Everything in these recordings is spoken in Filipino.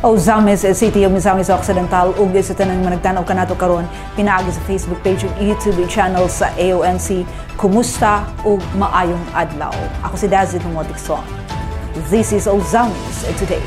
Ozamis City of Misamis Occidental ug sa tanang managtanaw kanato karon pinaagi sa Facebook page ug YouTube channel sa AONC. Kumusta ug maayong adlaw. Ako si Dazit Momotikson. This is Ozamis Today.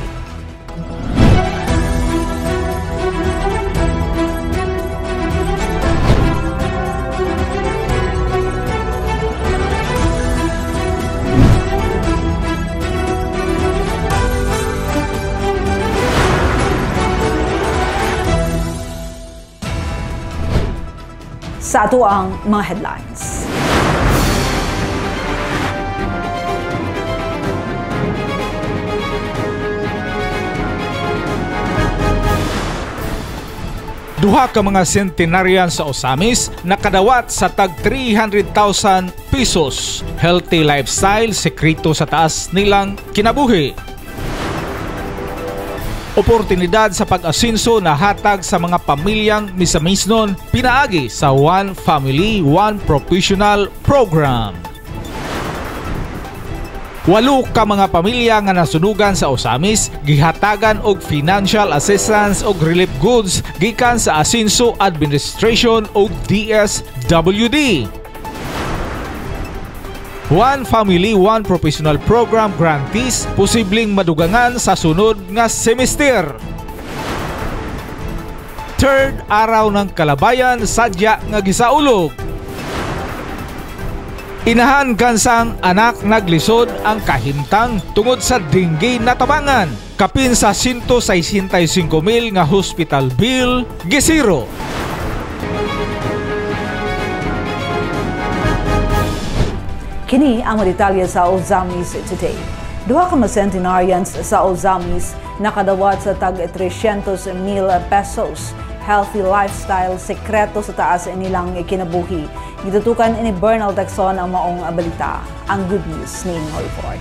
Sa ato ang mga headlines. Duha ka mga centenarian sa Ozamis nakadawat sa tag 300,000 pesos. Healthy lifestyle, sekreto sa taas nilang kinabuhi. Oportunidad sa pag-asinso na hatag sa mga pamilyang misamisnon pinaagi sa One Family, One Professional Program. 8 ka mga pamilya nga nasunugan sa Ozamis gihatagan og financial assistance og relief goods gikan sa Asinso Administration og DSWD. One Family, One Professional Program grantees posibleng madugangan sa sunod nga semester. Third araw ng kalabayan sadya nga gisaulog. Inahan kansang anak naglisod ang kahimtang tungod sa dengue na tabangan. Kapin sa 165,000 nga hospital bill gisiro. Kini ang mga detalye sa Ozamis Today. Duha ka mga centenarians sa Ozamis nakadawat sa tag 300,000 pesos. Healthy lifestyle, sekreto sa taas nilang kinabuhi. Gitutukan ni Bernal Tacson ang maong balita. Ang good news ni report.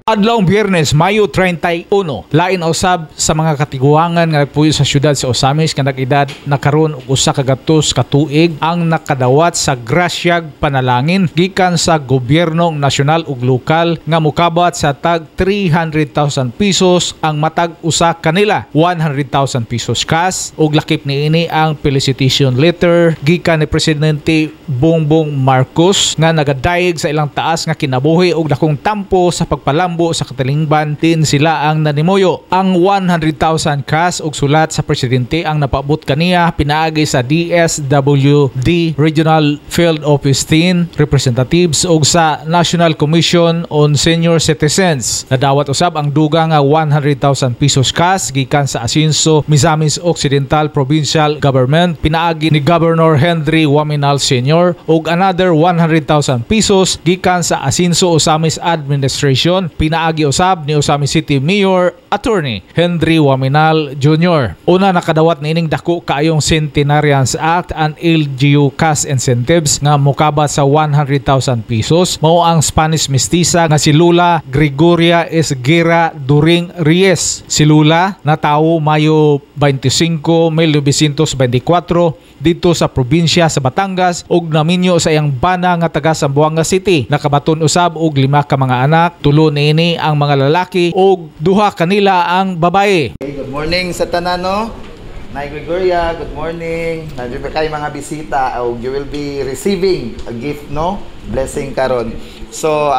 Adlawng Biyernes, Mayo 31, lain usab sa mga katiguangan nga nagpuyo sa syudad sa Ozamis nga nag-edad nakaron og usa ka gatos ka tuig ang nakadawat sa grasyag panalangin gikan sa gobyernong nasyonal ug lokal nga mokabat sa tag 300,000 pesos ang matag usa kanila. 100,000 pesos cash ug lakip niini ang felicitation letter gikan ni Presidente Bongbong Marcos nga nagadayeg sa ilang taas nga kinabuhi ug dakong tampo sa pagpalambo sa katalingban din sila ang nanimuyo. Ang 100,000 cash ug sulat sa presidente ang napabot kaniya pinaagi sa DSWD Regional Field Office 10 representatives ug sa National Commission on Senior Citizens. Nadawat usab ang dugang nga 100,000 pesos cash gikan sa Asinso Misamis Occidental Provincial Government pinaagi ni Governor Henry Waminal Sr. ug another 100,000 pesos gikan sa Asinso Ozamis Administration pinaagi usab ni Ozamis City Mayor Attorney Henry Waminal Jr. Una nakadawat niining dako kaayong Centenarians Act and LGU cash incentives nga mokabat sa 100,000 pesos. Mao ang Spanish mestiza nga si Lula Gregoria Esguera During Reyes. Si Lula natawo Mayo 25, 1924 dito sa probinsya sa Batangas ug naminyo sa iyang bana nga taga Zamboanga City. Nakabaton usab og 5 ka mga anak, 3 niini ang mga lalaki ug 2 kanila ang babae. Okay, good morning sa tanan no. Nay Gregoria, good morning. Nandiyo kay mga bisita ug you will be receiving a gift no, blessing karon. So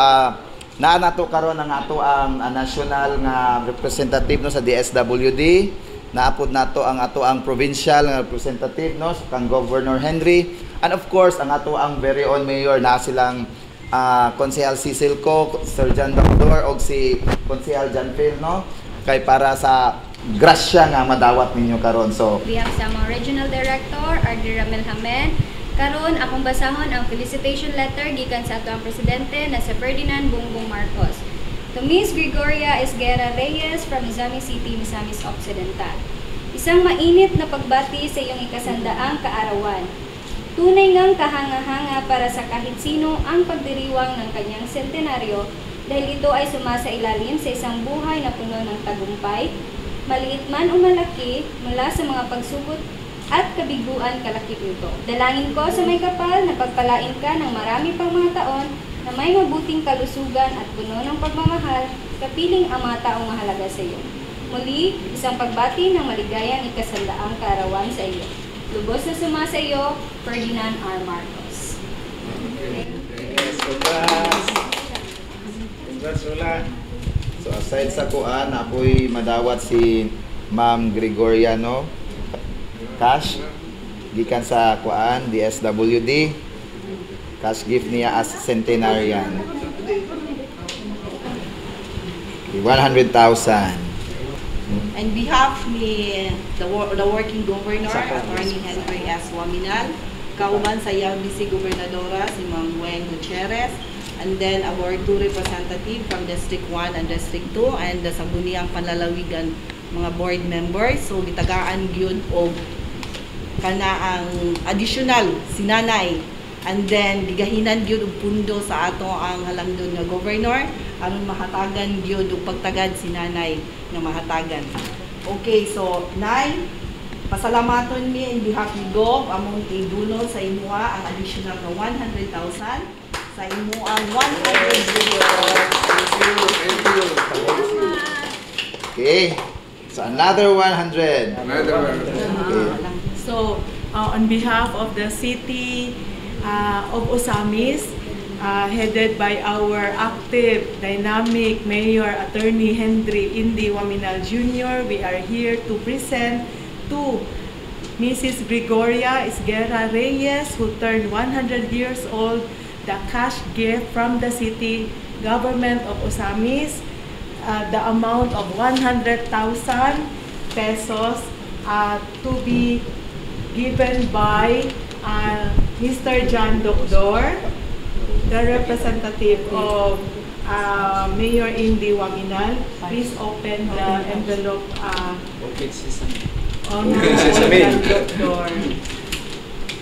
naa nato karon ang ato ang national nga representative no sa DSWD. Naapod nato ang ato ang provincial nga representative no kang Governor Henry, and of course ang ato ang very own mayor na silang Konsehal Cecil Co, Sir John Doctor og si Konsehal John Phil no kay para sa grasya nga madawat ninyo karon. So we have sa mga regional director Ardi Ramel Hamen karon akong basahon ang felicitation letter gikan sa ato ang presidente na si Ferdinand Bongbong Marcos. To Miss Gregoria Esguera Reyes from Ozamis City, Misamis Occidental. Isang mainit na pagbati sa iyong ikasandaang kaarawan. Tunay ngang kahanga-hanga para sa kahit sino ang pagdiriwang ng kanyang sentenaryo dahil ito ay sumasailalim sa isang buhay na puno ng tagumpay, maliit man o malaki mula sa mga pagsubot at kabiguan kalakip nito. Dalangin ko sa may kapal na pagpalain ka ng marami pang mga taon na may mabuting kalusugan at puno ng pagmamahal, kapiling ang mga taong mahalaga sa iyo. Muli, isang pagbati ng maligayang ikasandaang kaarawan sa iyo. Lubos na sumasayo, Ferdinand R. Marcos. So aside sa kuan, apoy madawat si Ma'am Gregoria, no? Cash gikan sa kuan DSWD. Cash gift niya as centenarian. 100,000. On behalf ni the working governor, Attorney Henry S. Waminal, kauban sa YLBC Gobernadora si Ma'am Gwen Gutierrez, and then our two representative from District 1 and District 2, and sa Buniang Panlalawigan mga board members. So gitagaan gyud og kana ang additional sinanay, and then gigahinan gyud og pundo sa ato ang halangdon nga governor aron mahatagan gyud og pagtagad sinanay nga mahatagan. Okay, so Nay, pasalamaton mi in behalf ni Gov among tidulong sa imuha ang additional na 100,000 sa imuang 100 million. Thank you. Okay. So another 100. Okay. So, on behalf of the city of Osamis, headed by our active, dynamic Mayor Attorney Henry Indy Waminal Jr., we are here to present to Mrs. Gregoria Isguera Reyes, who turned 100 years old, the cash gift from the city government of Osamis, the amount of 100,000 pesos to be given by Mr. John Doctor, the representative of Mayor Indy Waminal. Please open the envelope on John Doctor.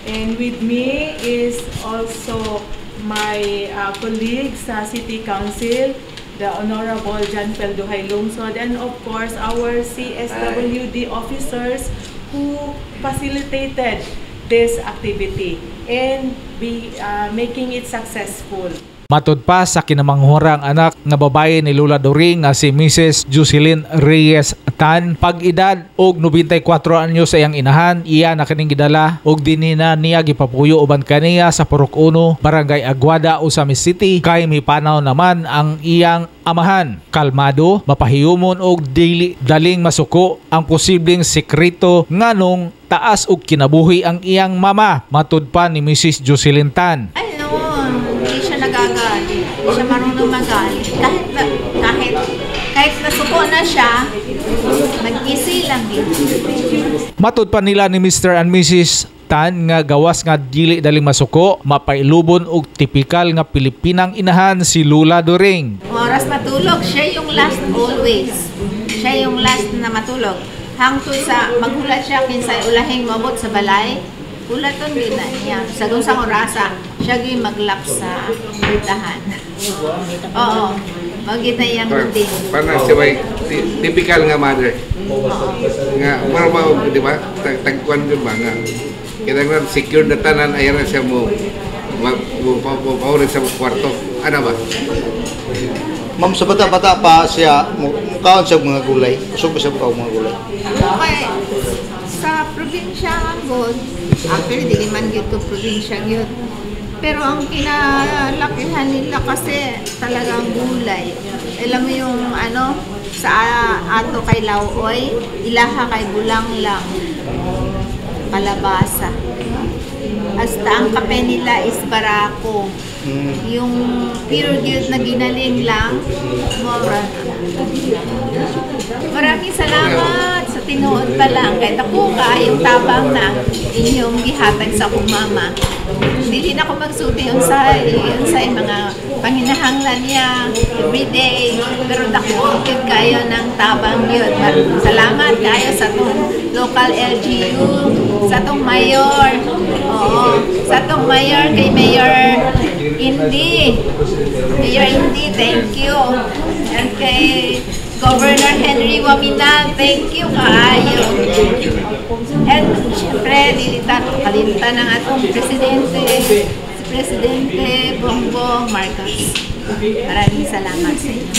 And with me is also my colleague sa City Council, the Honorable John Pelduhay Lungsod, and of course our CSWD officers who facilitated this activity and be making it successful. Matud pa sa kinamanghurang anak nga babae ni Lula Doring nga si Mrs. Jocelyn Reyes Tan, pag-edad og 94 anyo sa iyang inahan, iya na kaning gidala og dinina niya gipapuyo uban kaniya sa Purok 1, Barangay Aguada, Osamis City, kay mipanaw naman ang iyang amahan. Kalmado, mapahiyumon og dili daling masuko ang posibleng sekreto nganong taas og kinabuhi ang iyang mama. Matud pa ni Mrs. Jocelyn Tan. Hindi siya nagagali, hindi siya marunong magalit. Kahit nasuko na siya, mag-easy lang din. Matud pa nila ni Mr. and Mrs. Tan nga gawas nga dili daling masuko, mapailubon og tipikal nga Pilipinang inahan si Lula Doring. Oras matulog, siya yung last always. Siya yung last na matulog. Hangtod sa maghulat siya kinsay ulahing mabot sa balay. Ulaton din na niya. Sa gunsang orasa, siya yung maglap sa bitahan. Oo. Magita yung din. Parang siya may typical nga mother. Nga, marama, di ba? Tagkuan din ba nga? Kailangan secure na tanan, ayaw na siya mo paulit sa kwarto. Ano ba? Ma'am, sa bata-bata pa siya, mukhaon siya mga gulay. Gusto ba siya mukhaon mga gulay? Okay. Sa probinsya ang God, actually, di man yun to probinsya yun. Pero ang kinalakihan nila kasi talagang gulay. Alam mo yung ano, sa ato kay Lauoy, ilaha kay bulang lang, kalabasa. Hasta ang kape nila is barako. Yung period na ginaling lang, mora. Maraming salamat sa tinuod pa lang. Kahit ako yung tabang na inyong gihatag sa akong mama. Hindi na ako magsuti yun sa mga panginahanglan niya everyday. Pero dakotid kayo ng tabang yun. Salamat kayo sa itong local LGU, sa itong mayor. Oo, sa itong mayor, kay Mayor Indy. Mayor Indy, thank you. And kay Governor Henry Waminal, thank you kaayo. And syempre, dilitan kalimtan ng atong presidente, si Presidente Bongbong Marcos. Maraming salamat sa inyo.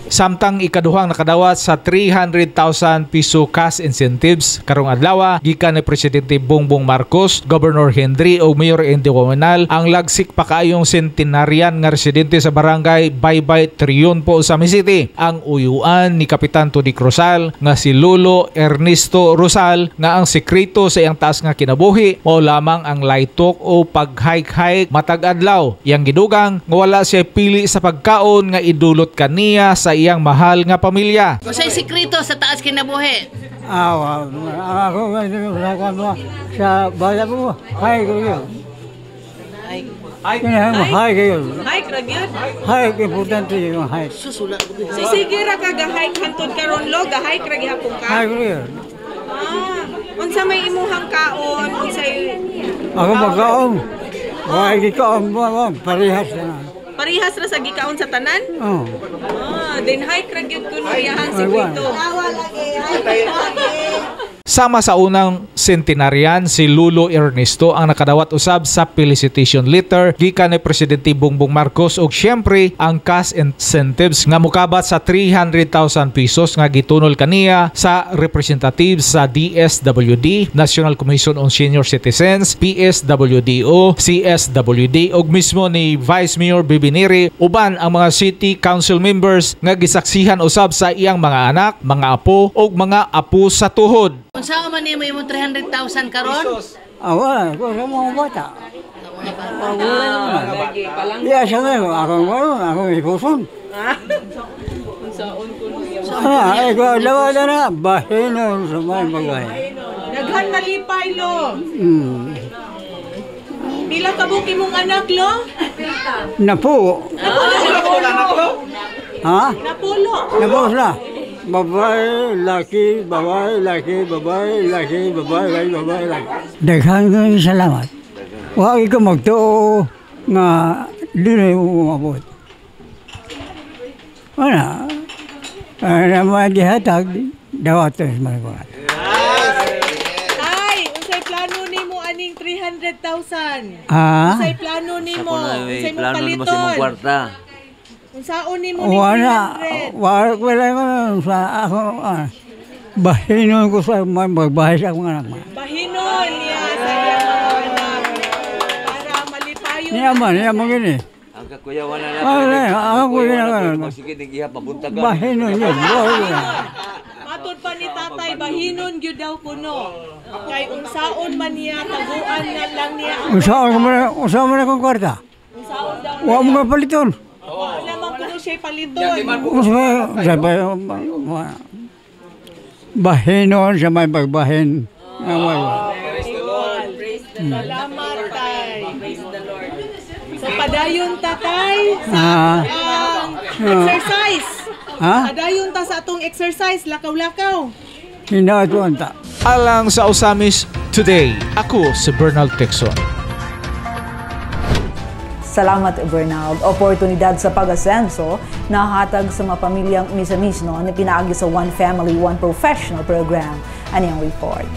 Samtang ikaduhang nakadawat sa 300,000 piso cash incentives karong adlaw gikan ni Presidente Bongbong Marcos, Governor Henry ug Mayor Indy Waminal ang lagsik pa kaayong centenarian nga residente sa barangay Baybay Triunfo, Osamis City. Ang uyuan ni Kapitan Tony Cruzal nga si Lolo Ernesto Rosal nga ang sekreto sa iyang taas nga kinabuhi mao lamang ang laytok o pag-hike-hike matag adlaw. Iyang gidugang nga wala siya pili sa pagkaon nga idulot kaniya sa iyang mahal nga pamilya. Unsay sekreto sa taas kinabuhi? Ako sa bayan mo, hay ko yun. Hay kayo. Hike ra gyud. Hike, importante yung hike. Sige ra ka ga-hike hantod karon lo, ga-hike ra gihapon ka. Hike ko yun. Unsa may imuhang kaon? Unsay Ako magkaon. Hike kaon mo, parehas na. parehas ra sa gikaon sa tanan? Oo. Then hike ra gyud kuno iyahang sekreto. Sama sa unang centenarian, si Lolo Ernesto ang nakadawat usab sa felicitation letter gikan ni Presidente Bongbong Marcos ug syempre ang cash incentives nga mokabat sa 300,000 pesos nga gitunol kaniya sa representatives sa DSWD, National Commission on Senior Citizens, PSWDO, CSWD ug mismo ni Vice Mayor Bibiniri uban ang mga city council members nga gisaksihan usab sa iyang mga anak, mga apo ug mga apo sa tuhod. Unsa man nimo imong 300,000 karon? Wala, ko sa mga bata. Iya, siya ngayon. Ako may puson. Ikaw, lawa na bahinon sa mga bagay. Daghan malipay lo. Pila ka buki mong anak lo? Napo. Ha? Napulo. Napo na. Babae, laki, babae, laki, babae, laki, babae, babae, laki. Daghang ng salamat. Huwag ikaw magtuo nga di na yung umabot. Wala. Naman dihatag, dawat sa mga buwan. Ay, unsay plano nimo aning 300,000? Ha? Unsay plano nimo? Unsay mo plano nimo sa imong paliton? kwarta? Unsaon nimo ni Wala 300? ko sa ako. Bahinon ko sa mga magbahay sa akong anak. Bahinon niya sa iyang mga anak. Para malipayon. Niyaman gini. Ang kakuyawan na Ako kuya na. Sige, nag-ihap, mabuntag ka. Bahinon yun. Matod pa ni tatay, bahinon gyud daw kuno. Kay unsaon man niya taguan na lang niya. Usaw mo na kong kwarta. Unsaon daw. Huwag mo ka paliton. Wala man kuno siya paliton. Bahinon sa may pagbahin. Salamat tay. Praise the Lord. Sa padayon tatay. Exercise. Padayon ta sa atong exercise, lakaw-lakaw. Hinatuan ta. Alang sa Osamis Today, ako si Bernal Texon. Salamat, Bernald. Oportunidad sa pag-asenso na hatag sa mga pamilyang misa-misno na pinaagi sa One Family, One Professional program. Ano yung report?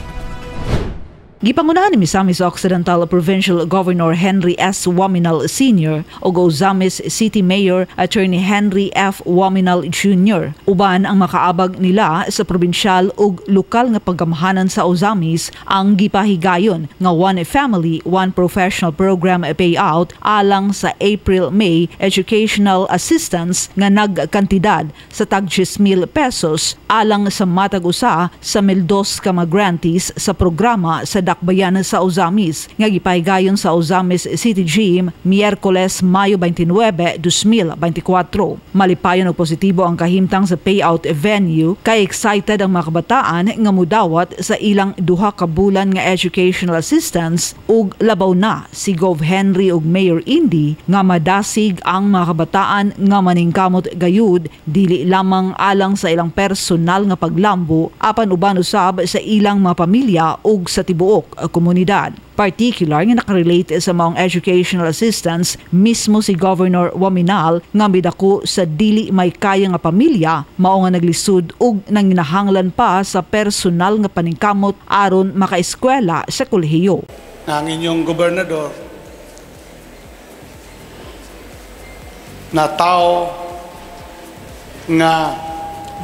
Gipangunahan ni Misamis Occidental Provincial Governor Henry S. Waminal Sr. o Osamis City Mayor Attorney Henry F. Waminal Jr. Uban ang makaabag nila sa probinsyal ug lokal nga paggamhanan sa Osamis ang gipahigayon nga One Family, One Professional program payout alang sa April-May educational assistance nga nagkantidad sa tag 10,000 pesos alang sa matag usa sa 1,200 ka mga grantees sa programa sa Dakbayan sa Osamis nga gipahigayon sa Osamis City Gym Miyerkules, Mayo 29, 2024. Malipayon og positibo ang kahimtang sa payout venue kay excited ang mga kabataan nga mudawat sa ilang duha ka bulan nga educational assistance ug labaw na si Gov Henry ug Mayor Indy nga madasig ang mga kabataan nga maningkamot gayud dili lamang alang sa ilang personal nga paglambo apan uban usab sa ilang mga pamilya ug sa tibuok komunidad. Particular nga nakarelate sa maong educational assistance mismo si Governor Waminal nga midako sa dili may kaya nga pamilya mao nga naglisud ug nanginahanglan pa sa personal nga paningkamot aron makaeskwela sa kolehiyo. Ang inyong gobernador na tao nga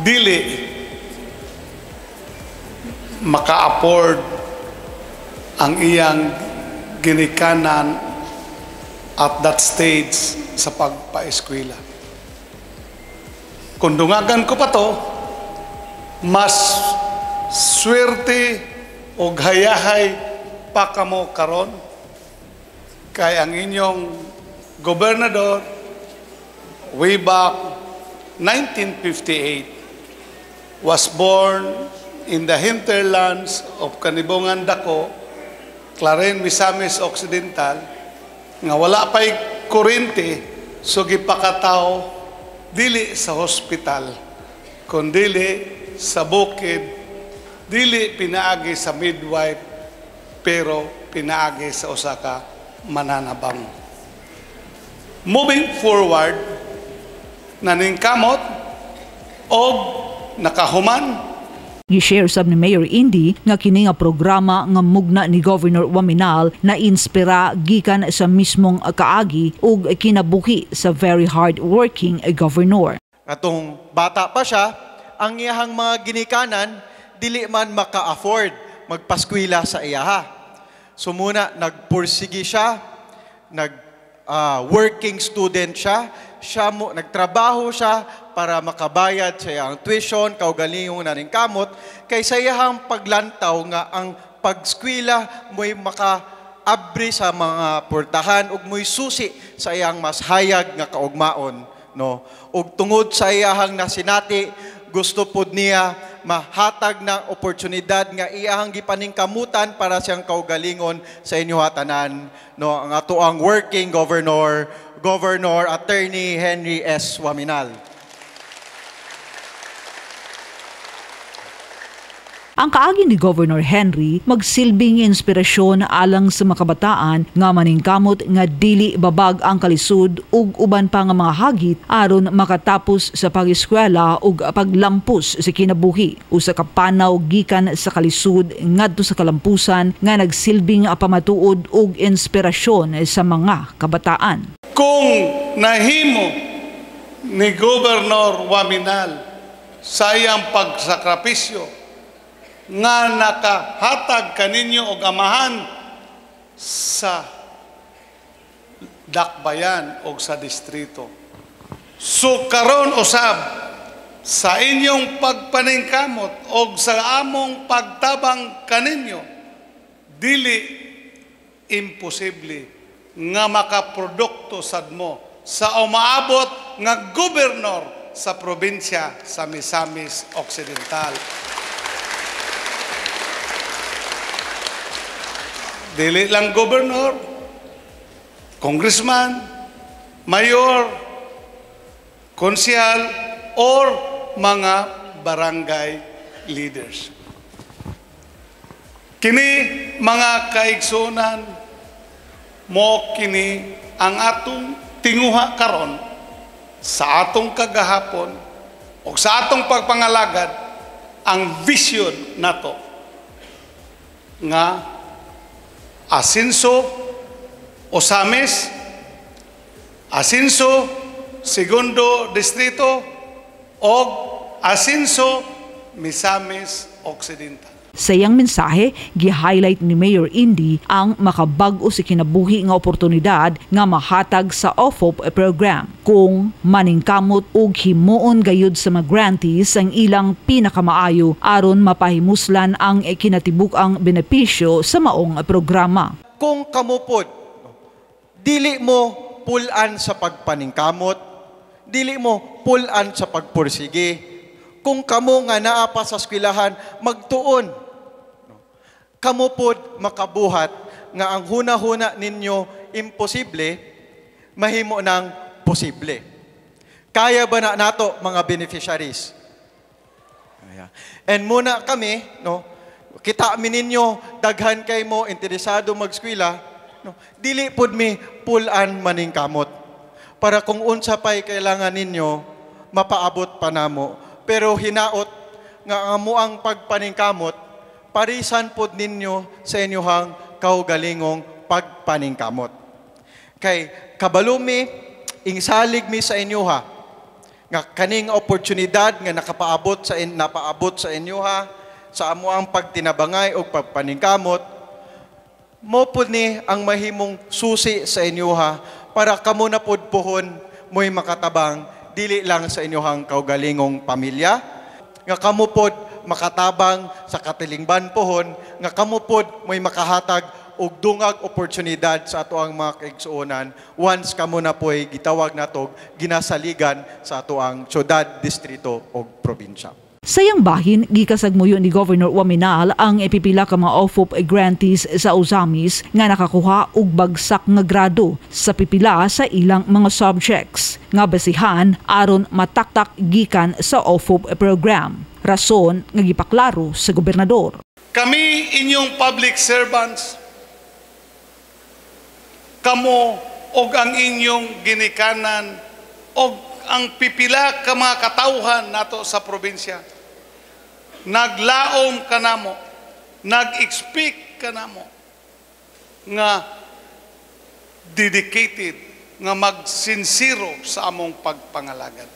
dili maka-afford ang iyang ginikanan at that stage sa pagpa-eskwela. Kung dungagan ko pa to, mas swerte o hayahay pa kamo karon kay ang inyong gobernador way back 1958 was born in the hinterlands of Kanibongan Dako, Claren, Misamis Occidental, nga wala pa'y kurente, so gipakataw dili sa hospital, kundi sa bukid, dili pinaagi sa midwife, pero pinaagi sa usaka mananabang. Moving forward, naningkamot o nakahuman. Gi-share sab ni Mayor Indy nga kini nga programa nga mugna ni Governor Waminal na inspira gikan sa mismong kaagi ug kinabuhi sa very hard working governor. Atong bata pa siya, ang iyahang mga ginikanan dili man maka-afford magpaskwela sa iyaha. So muna nagpursigi siya, working student siya, nagtrabaho siya para makabayad sa iyang tuition, kaugalingong naningkamot, kay sa iyang paglantaw nga ang pagskwela mo'y makaabri sa mga portahan ug mo'y susi sa iyang mas hayag nga kaugmaon. No? Ug tungod sa iyang nasinati, gusto pod niya mahatag ng oportunidad nga iyang gipaningkamutan para siyang kaugalingon sa inyo hatanan. No? Ang ato ang working governor, Governor Attorney Henry S. Waminal. Ang kaagi ni Governor Henry magsilbing inspirasyon alang sa mga kabataan nga maningkamot nga dili babag ang kalisud ug uban pa nga mga hagit aron makatapos sa pag-eskwela ug paglampos sa kinabuhi. Usa ka panaw gikan sa kalisud ngadto sa kalampusan nga nagsilbing pamatuod ug inspirasyon sa mga kabataan. Kung nahimo ni Governor Waminal sa iyang pagsakripisyo nga nakahatag kaninyo og amahan sa dakbayan o sa distrito. So karon usab sa inyong pagpaningkamot o sa among pagtabang kaninyo, dili imposible nga makaprodukto sadmo sa umaabot nga gobernador sa probinsya sa Misamis Occidental. Dili lang gobernador, congressman, mayor, konsyal, or mga barangay leaders. Kini mga kaigsunan mo kini ang atong tinguha karon sa atong kagahapon o sa atong pagpangalagad ang vision nato nga Asinso Osamis, Asinso Segundo Distrito o Asinso Misamis Occidental. Sa iyang mensahe, gi-highlight ni Mayor Indy ang makabag-o sa kinabuhi nga oportunidad nga mahatag sa OFOP program kung maningkamot ug himuon gayud sa mga grantees ang ilang pinakamaayo aron mapahimuslan ang kinatibuk-ang benepisyo sa maong programa. Kung kamupod, dili mo pulan sa pagpaningkamot, dili mo pulan sa pagpursige. Kung kamo nga naa pa sa eskwelahan, magtuon. Kamo pod makabuhat nga ang huna-huna ninyo imposible, mahimo ng posible. Kaya ba na nato mga beneficiaries? And muna kami, no, kita mi ninyo, daghan kay mo interesado mag-eskwela, no, dili pod mi pulan maningkamot. Para kung unsa pay kailangan ninyo, mapaabot pa namo. Pero hinaot nga amo ang pagpaningkamot, parisan pod ninyo sa inyohang kaugalingong pagpaningkamot. Kay kabalumi, ingsalig mi sa inyoha, nga kaning oportunidad nga napaabot sa inyo ha, sa amo ang pagtinabangay o pagpaningkamot, mo pud ni ang mahimong susi sa inyo ha, para kamo na pud pohon mo'y makatabang dili lang sa inyohang kaugalingong pamilya, nga kamo pod makatabang sa katilingban pohon, nga kamo pod mo'y makahatag og dungag oportunidad sa ato ang mga kaigsuonan once kamo na po'y gitawag natog ginasaligan sa ato ang syudad, distrito o probinsya. Sayang bahin, gikasagmuyo ni Governor Waminal ang ipipila ka mga OFOP grantees sa Ozamis nga nakakuha og bagsak nga grado sa pipila sa ilang mga subjects nga basihan aron mataktak gikan sa OFOP program. Rason nga gipaklaro sa gobernador. Kami inyong public servants, kamo og ang inyong ginikanan og ang pipila ka mga katawhan nato sa probinsya. Naglaom kanamo, nag-expect kanamo nga dedicated, nga magsinsiro sa among pagpangalagan.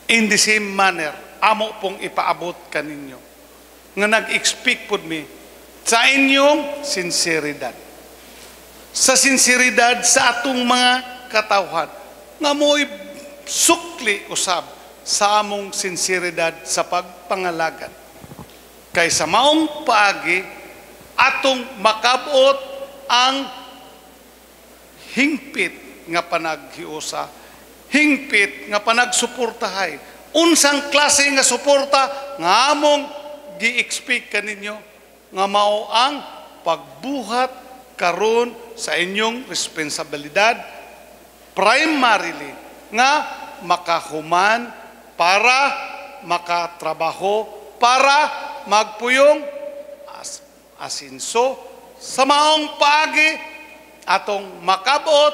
In the same manner, amo pong ipaabot kaninyo nga nag-expect pud mi sa inyong sinseridad. Sa sinseridad sa atong mga katawhan nga mo'y sukli usab sa among sinseridad sa pagpangalagan. Kaysa maong paagi atong makabot ang hingpit nga panaghiusa, hingpit nga panagsuportahay. Unsang klase nga suporta nga among gi-expect kaninyo nga mao ang pagbuhat karon sa inyong responsibilidad, primarily nga makahuman para makatrabaho, para magpuyong asinso sa maong paagi atong makabot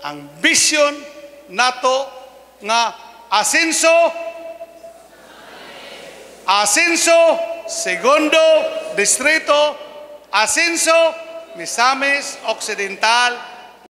ang vision nato nga asinso, segundo distrito, asinso Misamis Occidental.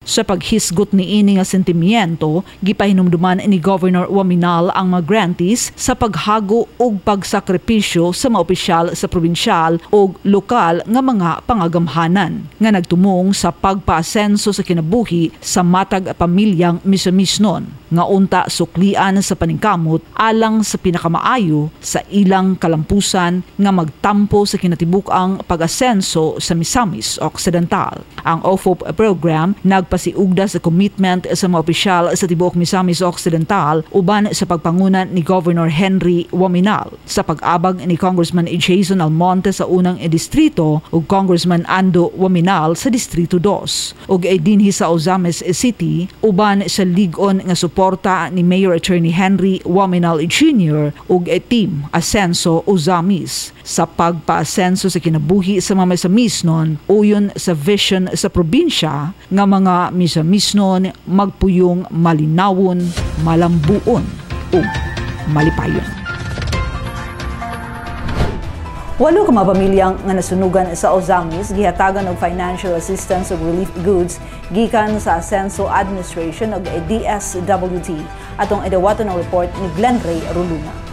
Sa paghisgot ni ini nga sentimiento, gipahinumduman ni Governor Waminal ang mga grantees sa paghago ug pagsakripisyo sa mga opisyal sa probinsyal ug lokal nga mga pangagamhanan nga nagtumong sa pagpaasenso sa kinabuhi sa matag pamilyang misamisnon nga unta suklian sa paningkamot alang sa pinakamaayo sa ilang kalampusan nga magtampo sa kinatibuk-ang pag-asenso sa Misamis Occidental. Ang OFOP program nagpasiugda sa commitment sa mga opisyal sa tibuok Misamis Occidental uban sa pagpangunan ni Governor Henry Waminal sa pag-abag ni Congressman Jason Almonte sa unang distrito ug Congressman Ando Waminal sa Distrito 2 ug dinhi sa Ozamis City uban sa ligon nga suporta ni Mayor Attorney Henry Waminal Jr. ug team Asenso Ozamis sa pagpaasenso sa kinabuhi sa mga misamisnon uyon sa vision sa probinsya nga mga misamisnon magpuyong malinawon, malambuon ug malipayon. 8 ka mga pamilyang nga nasunugan sa Ozamis gihatagan og financial assistance ug relief goods gikan sa Asenso Administration ug DSWD atong idawaton ang report ni Glenn Ray Ruluna.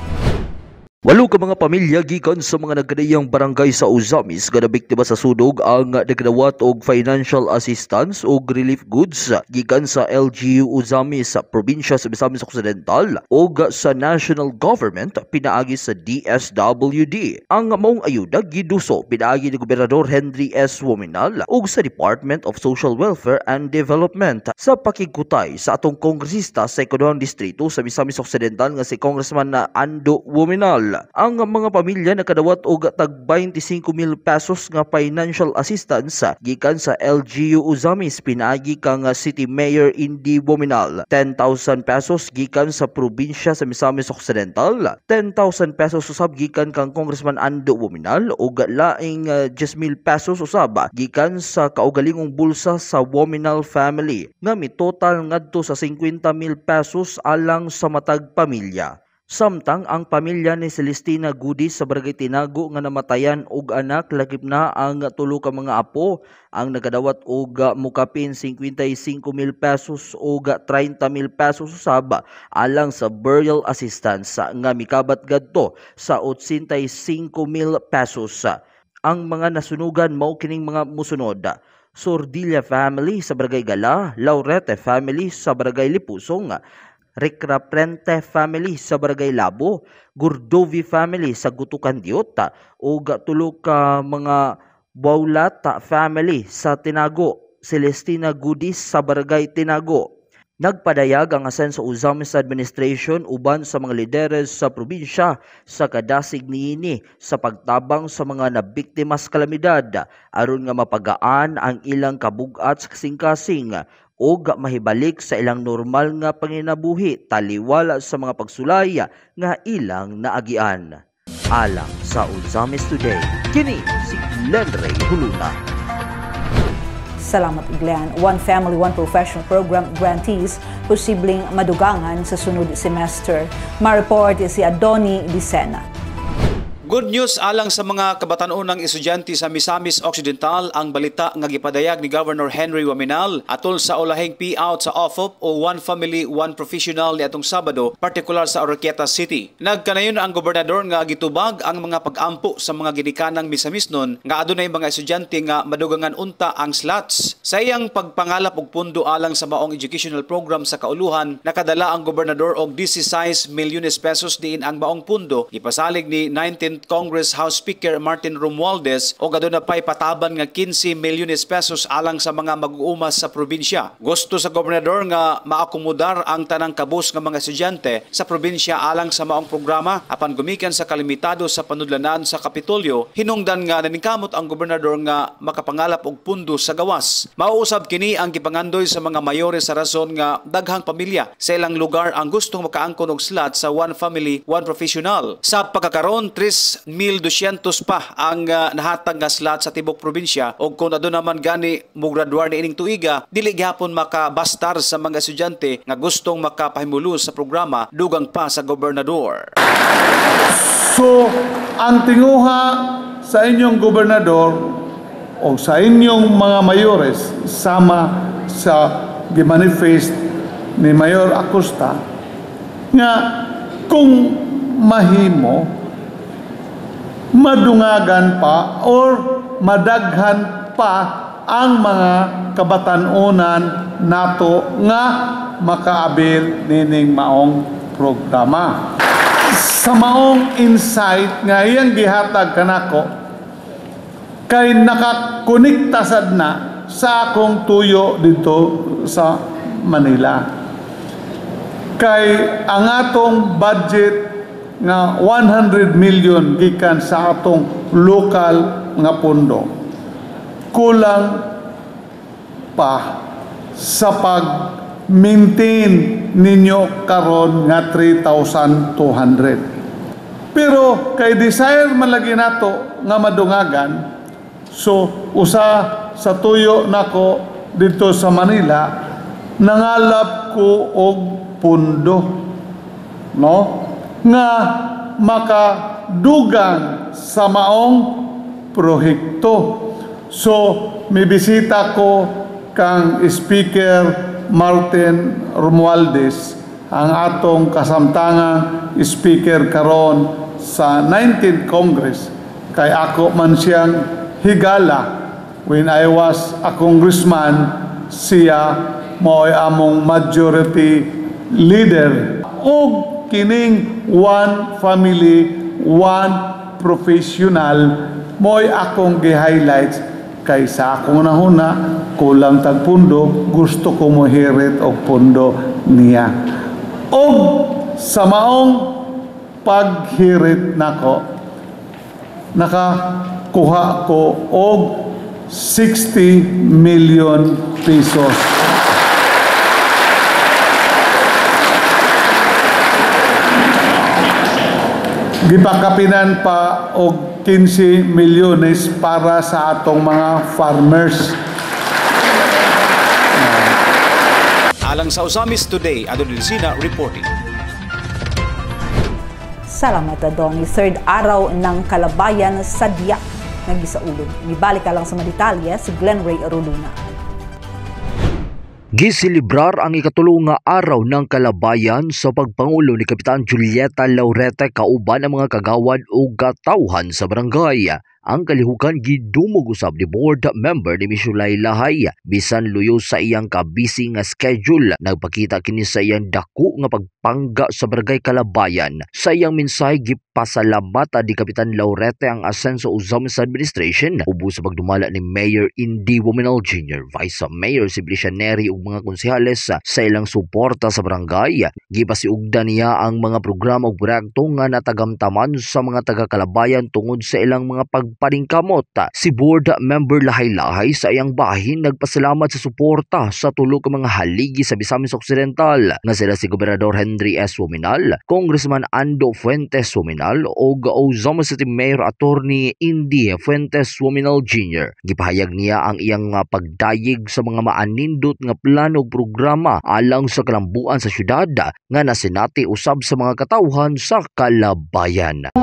8 ka mga pamilya gikan sa mga nagkadayang barangay sa Ozamis nga nabiktima sa sunog ang nagdawat og financial assistance ug relief goods gikan sa LGU Ozamis sa probinsya sa Misamis Occidental ug sa national government pinaagi sa DSWD. Ang maong ayuda giduso pinaagi ni Gobernador Henry S. Waminal ug sa Department of Social Welfare and Development sa pakigkutay sa atong kongresista sa Ikaduhang Distrito sa Misamis Occidental nga si Congressman Ando Waminal. Ang mga pamilya nakadawat og tag 25,000 pesos nga financial assistance gikan sa LGU Ozamis pinaagi kang City Mayor Indy Waminal, 10,000 pesos gikan sa probinsya sa Misamis Occidental, 10,000 pesos usab gikan kang Congressman Ando Waminal ug laing 10,000 pesos usab gikan sa kaugalingong bulsa sa Waminal family nga mi total ngadto sa 50,000 pesos alang sa matag pamilya. Samtang ang pamilya ni Celestina Gudis sa Barangay Tinago nga namatayan og anak lagip na ang tulo ka mga apo ang nagadawat og mukapin 55,000 pesos o 30,000 pesos usab alang sa burial assistance nga mikabat gadto sa 85,000 pesos. Ang mga nasunugan mao kining mga musunod: Sordilla family sa Barangay Gala, Laurete family sa Barangay Lipusong, Recraprente family sa Barangay Labo, Gordovi family sa Gutukan Diota, o tulo ka mga Baulata family sa Tinago, Celestina Gudis sa Barangay Tinago. Nagpadayag ang Asenso Ozamis Administration uban sa mga lideres sa probinsya sa kadasig niini sa pagtabang sa mga nabiktima sa kalamidad aron nga mapagaan ang ilang kabug-at sa kasing-kasing og mahibalik sa ilang normal nga panginabuhi taliwala sa mga pagsulay nga ilang naagian. Alang sa Ozamis Today, kini si Glenn Ray Huluna. Salamat, Glenn. One Family, One Professional Program grantees posibleng madugangan sa sunod semester. Ma-report si Adoni Dicena. Good news alang sa mga kabatan-unang estudyante sa Misamis Occidental ang balita nga gipadayag ni Governor Henry Waminal atol sa ulahing payout sa OFOP o One Family, One Professional niadtong Sabado, partikular sa Oroquieta City. Nagkanayon ang gobernador nga gitubag ang mga pag-ampo sa mga ginikanang Misamisnon nga adunay mga estudyante nga madugangan unta ang slots. Sa iyang pagpangalap og pundo alang sa maong educational program sa kauluhan, nakadala ang gobernador og 16 milyones pesos diin ang maong pundo gipasalig ni 19th Congress House Speaker Martin Romualdez o aduna pay pataban nga 15 milyones pesos alang sa mga mag-uumas sa probinsya. Gusto sa gobernador nga maakomodar ang tanang kabus nga mga estudyante sa probinsya alang sa maong programa apan gumikan sa kalimitado sa panudlanan sa Kapitolyo. Hinungdan nga naningkamot ang gobernador nga makapangalap og pundo sa gawas. Mauusab kini ang gipangandoy sa mga mayores sa rason nga daghang pamilya sa ilang lugar ang gustong makaangkon og slot sa One Family, One Professional. Sa pagkakaroon 3,200 pa ang nahatag nga slot sa tibok probinsya o kung aduna naman gani mo graduar ni ining tuiga, dili gyapon makabastar sa mga estudyante nga gustong makapahimulo sa programa dugang pa sa gobernador. So, ang tinguha sa inyong gobernador o sa inyong mga mayores sama sa gimanifest ni Mayor Acosta nga kung mahimo madungagan pa or madaghan pa ang mga kabatan-unan nato nga makaabil nining maong programa. Sa maong insight nga iyang gihatag kanako kay nakakonekta sad na sa akong tuyo dito sa Manila. Kay ang atong budget nga 100 million gikan sa atong lokal nga pondo kulang pa sa pag-maintain ninyo karon nga 3,200. Pero kay desire man lagi nato nga madungagan, so usa sa tuyo nako dito sa Manila nangalap ko og pondo, no, nga makadugang sa maong prohekto. So may bisita ko kang Speaker Martin Romualdez, ang atong kasamtangang Speaker karon sa 19th Congress, kay ako man siyang higala when I was a congressman, siya mo'y among majority leader. O kining One Family, One Professional mo'y akong gi-highlights kay sa akong nahuna kulang tag pundo, gusto ko mohirit og pundo niya. O sa maong paghirit nako nakakuha ko og 60 million pesos. Gipakapinan pa og 15 milyones para sa atong mga farmers. Alang sa Ozamis Today, Adon Dicena reporting. Salamat Donnie. Third araw ng kalabayan sa Diak nagisaulog. Ibalik ka lang sa detalye si Glenn Ray Aruluna. Gisilibrar ang ikatulong nga araw ng kalabayan sa pagpangulo ni Kapitan Julieta Laurete kauban ang mga kagawad o katawhan sa barangay. Ang kalihukan gidumog usab ni board member ni Misulay Lahay bisan luyo sa iyang kabisi nga schedule. Nagpakita kini sa iyang dako nga pagpangga sa barangay Kalabayan. Sa iyang mensahe gipasalamat di Kapitan Laurete ang asenso Ozamis administration ubos sa pagdumala ni Mayor Indy Wominal Jr., Vice Mayor Simplicia Neri ug mga konsehales sa ilang suporta sa barangay. Gipasiugdan niya ang mga programa ug proyekto nga natagamtaman sa mga taga Kalabayan tungod sa ilang mga pagpaningkamot. Si board member Lahay-Lahay sa iyang bahin nagpasalamat sa suporta sa tulo ka mga haligi sa Misamis Occidental nga sila si Gobernador Henry S. Wominal, Congressman Ando Fuentes Wominal ug Ozamis City Mayor Attorney Indy Fuentes Wominal Jr. Gipahayag niya ang iyang pagdayeg sa mga maanindot nga plano ug programa alang sa kalambuan sa syudad nga nasinati usab sa mga katawhan sa Kalabayan.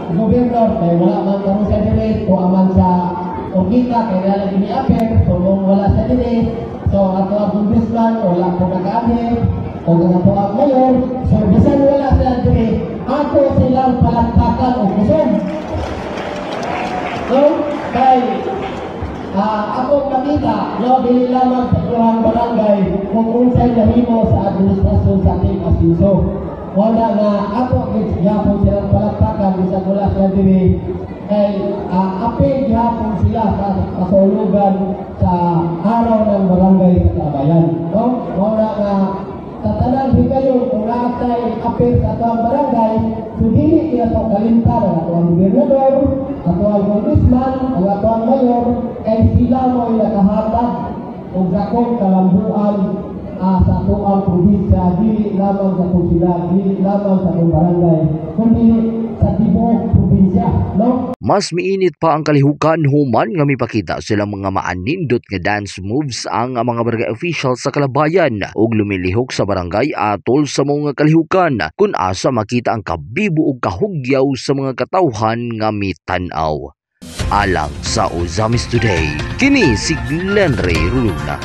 Gobernador kay wala man kamo sa dire ko aman sa Orgita kay wala gini aper so wala sa dire so ato ang congressman wala ko nag-aper o ato ang mayor so bisan wala sa dire ako silang palakpakan o kusog no kay ako nakita no dili lamang sa tuwang barangay kung unsay nahimo sa administrasyon sa ating asinso. Wala na ako gihapon silang palakpakan bisa mula sa diri kay apil gihapon sila sa kasulugan sa araw ng barangay sa Kalabayan. No? Wala na tatanan higayon kung naatay apil sa atong barangay so dili kaya ito kalimtar ang atong gobernador, atong congressman, ang atong mayor kay sila mo'y nakahatag o gakong kalambuan sa tuang probinsya, di lamang sa kusila, di lamang sa barangay, kundi sa tibok probinsya, no? Mas miinit pa ang kalihukan human nga mipakita silang mga maanindot nga dance moves ang mga barangay officials sa Kalabayan ug lumilihok sa barangay atol sa mga kalihukan kun asa makita ang kabibo ug kahugyaw sa mga katawhan nga mitan-aw. Alang sa Ozamis Today, kini si Glenn Ray Ruluna.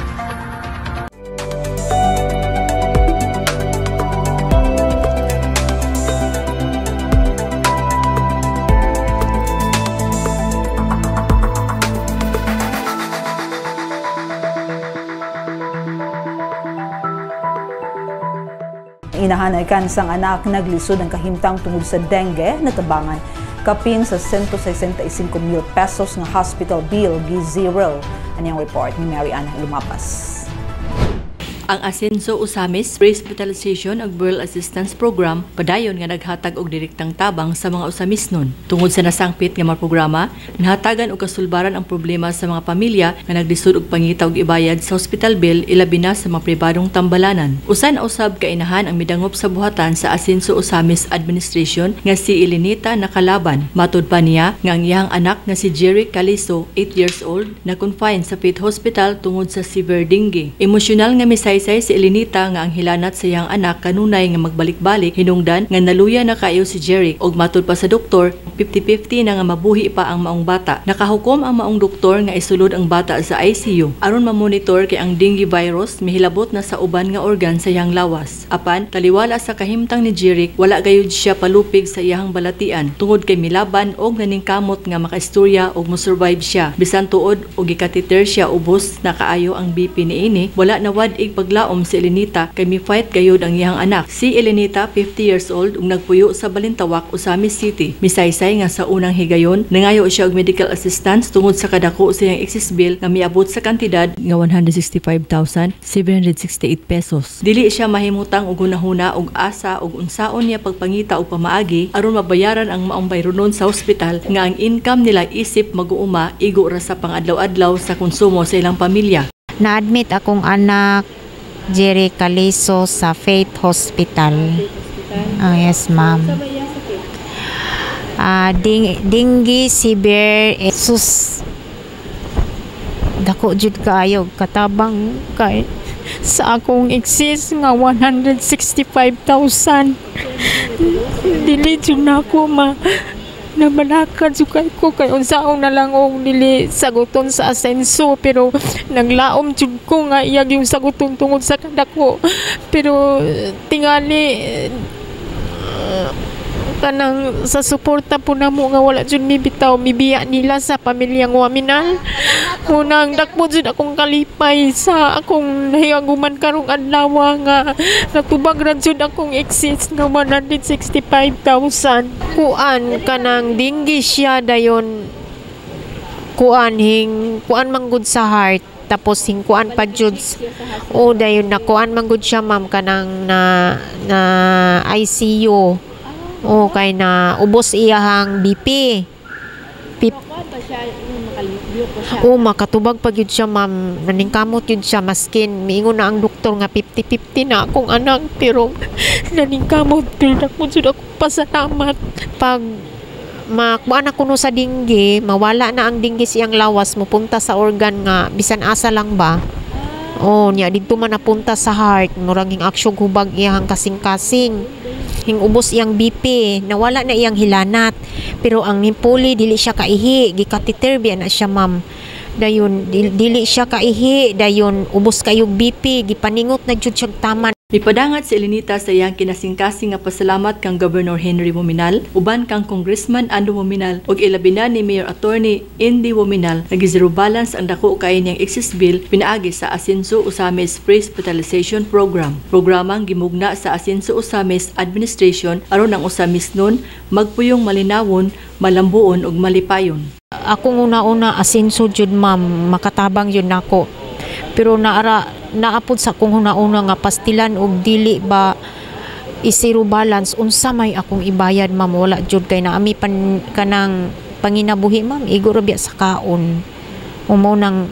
Inahanaykan sang anak naglisod ang kahimtang tungod sa dengue na tabangan kapin sa 165,000 pesos nga hospital bill gi-zero. Anyang report ni Mary Ann Lumapas. Ang Asenso Ozamis Pre-Hospitalization ug Burial Assistance Program padayon nga naghatag og direktang tabang sa mga Ozamisnon. Tungod sa nasangpit nga mga programa, nahatagan og kasulbaran ang problema sa mga pamilya nga naglisod og pangita og ibayad sa hospital bill ilabi na sa mga pribadong tambalanan. Usan usab kainahan ang midangop sa buhatan sa Asenso Ozamis Administration nga si Elenita Nakalaban. Matud pa niya nga ang iyang anak nga si Jerry Caliso, 8 years old, na confined sa Faith Hospital tungod sa severe dengue. Emosyonal nga misaysay si Elenita nga ang hilanat sa iyang anak kanunay nga magbalik-balik hinungdan nga naluya na kayo si Jerry og matud pa sa doktor 50-50 na nga mabuhi pa ang maong bata. Nakahukom ang maong doktor nga isulod ang bata sa ICU aron mamonitor kay ang dengue virus mihilabot na sa uban nga organ sa iyang lawas. Apan taliwala sa kahimtang ni Jerry wala gayud siya palupig sa iyang balatian tungod kay milaban og naningkamot nga makaistorya og mosurvive siya. Bisan tuod og gikatiter siya ubos na kaayo ang BP niini wala na wadig paglaom si Elenita kay mi-fight gayud ang iyang anak. Si Elenita 50 years old ug nagpuyo sa Balintawak, Ozamis City. Misaysay nga sa unang higayon nangayo siya og medical assistance tungod sa kadako sa iyang excess bill nga miabot sa kantidad nga 165,768 pesos. Dili siya mahimutang og hunahuna og asa og unsaon niya pagpangita og pamaagi aron mabayaran ang maong bayronon sa ospital nga ang income nila isip mag-uuma igo ra sa pangadlaw-adlaw sa konsumo sa ilang pamilya. Na-admit akong anak Jerry Caliso sa Faith Hospital. Oh, yes, ma'am. Dengue, severe, sus. Dako jud kaayo katabang kay sa akong exist nga 165,000. Dili jud na ako nabalakad sukay ko kay unsaon na lang og dili saguton sa asenso, pero naglaom jud ko nga iyag yung saguton tungod sa kadako, pero tingali kanang sa suporta po namo nga wala jud mi bitaw mibiya nila sa pamilyang Waminal. Unang dakpo jud akong kalipay sa akong nahiaguman karong adlaw nga natubag ra jud akong exist nga 165,000. Kuan kanang dinggi siya dayon kuan manggod sa heart, tapos hingkuan pa jud o dayon na kuan manggod siya ma'am kanang na ICU. O kay na ubos iyahang BP. Makatubag pa gyud siya ma'am, naningkamot yun siya maskin miingon na ang doktor nga 50-50 na akong anak, pero naningkamot gyud ako jud ako pasalamat. Pag makuan ako no sa dinggi, mawala na ang dinggi siyang lawas, mupunta sa organ nga bisan asa lang ba. Nya didto man napunta sa heart, murang hing aksyon hubag iyang kasing-kasing. Hing ubos iyang BP, nawala na iyang hilanat, pero ang nimpuli dili siya kaihi, gikatiter biya na siya ma'am. Dayon dili siya kaihi, dayon ubos kayog BP, gipaningot na jud siya taman. Mipadangat si Elenita sa iyang kinasing-kasing nga pasalamat kang Governor Henry Wominal, uban kang Congressman Ando Wominal ug ilabi na ni Mayor Attorney Indy Wominal. Nag-zero balance ang dako kay niyang excess bill pinaagi sa Asenso Osamis Pre-Hospitalization Program. Programang gimugna sa Asenso Osamis Administration aron ang Osamis nun magpuyong malinawon, malambuon ug malipayon. Akong una-una asenso jud ma'am, makatabang yun nako. Pero naapod sa akong una-una nga pastilan og dili ba i-zero balance, unsa may akong ibayad ma'am, wala jud kay naami kanang panginabuhi ma'am, iguro biya sa kaon. Umo nang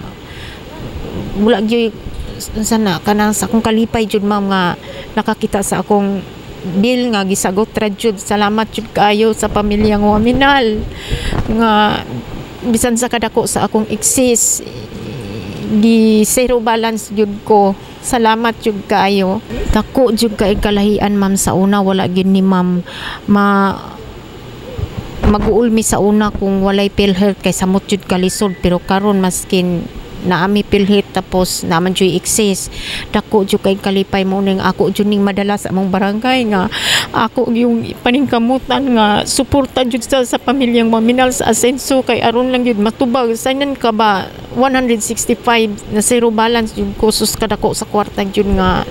wala gyud sana kanang sa akong kalipay jud ma'am nga nakakita sa akong bill nga gisagot ra jud. Salamat jud kayo sa pamilyang Waminal nga bisan sa kadako sa akong excess di zero balance jud ko. Salamat jud kayo. Dako jud kay kalahian ma'am sa una, wala gyud ni ma'am mag-uulmi sa una kung walay PhilHealth kay samot jud kalisod, pero karon maskin naami PhilHealth tapos naman jud excess, dako jud kay kalipay mo ning ako jud ning madala sa among barangay nga ako yung paningkamutan nga suporta jud sa pamilyang Waminal sa Asenso, kay aron lang jud matubag sanan ka ba 165 na zero balance jud ko, sus kadako sa kwarta jud nga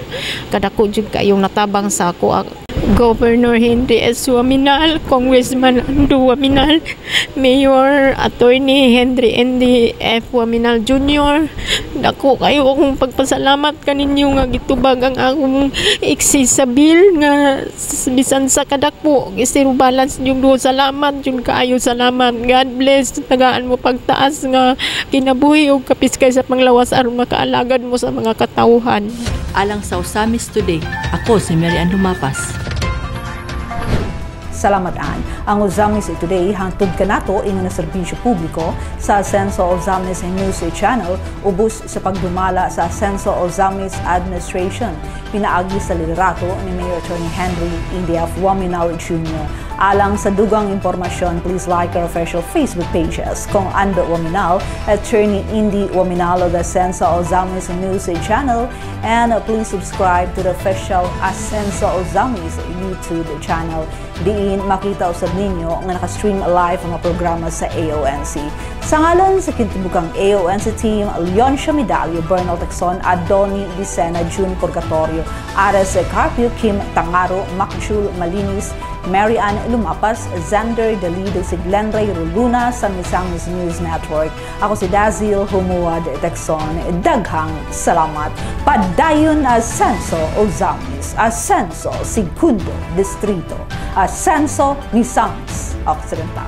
kadako jud kayong natabang sa ako. Governor Henry S. Waminal, Congressman Ando Waminal, Mayor Attorney Henry Andy F. Waminal Jr. Dako kayo akong pagpasalamat kaninyo nga gitubag ang akong excess sa bill nga bisan sa kadako zero balance yung do. Salamat yung kaayo, salamat. God bless. Tagaan mo pagtaas nga kinabuhi o kapiskay sa panglawas aron makaalagad mo sa mga katauhan. Alang sa Osamis Today, ako si Mary Ann Lumapas. Salamat an. Ang Osamis Today hangtod kanato ing na serbisyo publiko sa Asenso Osamis News Channel ubos sa pagdumala sa Asenso Osamis Administration. Pinaagi sa liderato ni Mayor Attorney Henry Indy F. Waminal Jr. Alang sa dugang impormasyon, please like our official Facebook pages kung Ando Waminal, Attorney Indy Waminal of the Asenso Osamis News Channel, and please subscribe to the official Asenso Osamis YouTube channel. Diin makita usab ninyo nga naka-stream live ang programa sa AONC. Sa ngalan sa kintibukang AONC team, Leoncia Medallo, Bernal Tacson, Adoni Dicena, June Purgatorio, Ares Carpio, Kim Tangaro, Macchul Malinis, Mary Ann Lumapas, Zander Dalido, si Glenray Roluna sa Misamis News Network. Ako si Dazil Humuad Tacson. Daghang salamat. Padayon Asenso Osamis, Asenso Segundo Distrito, Asenso Misamis Occidental.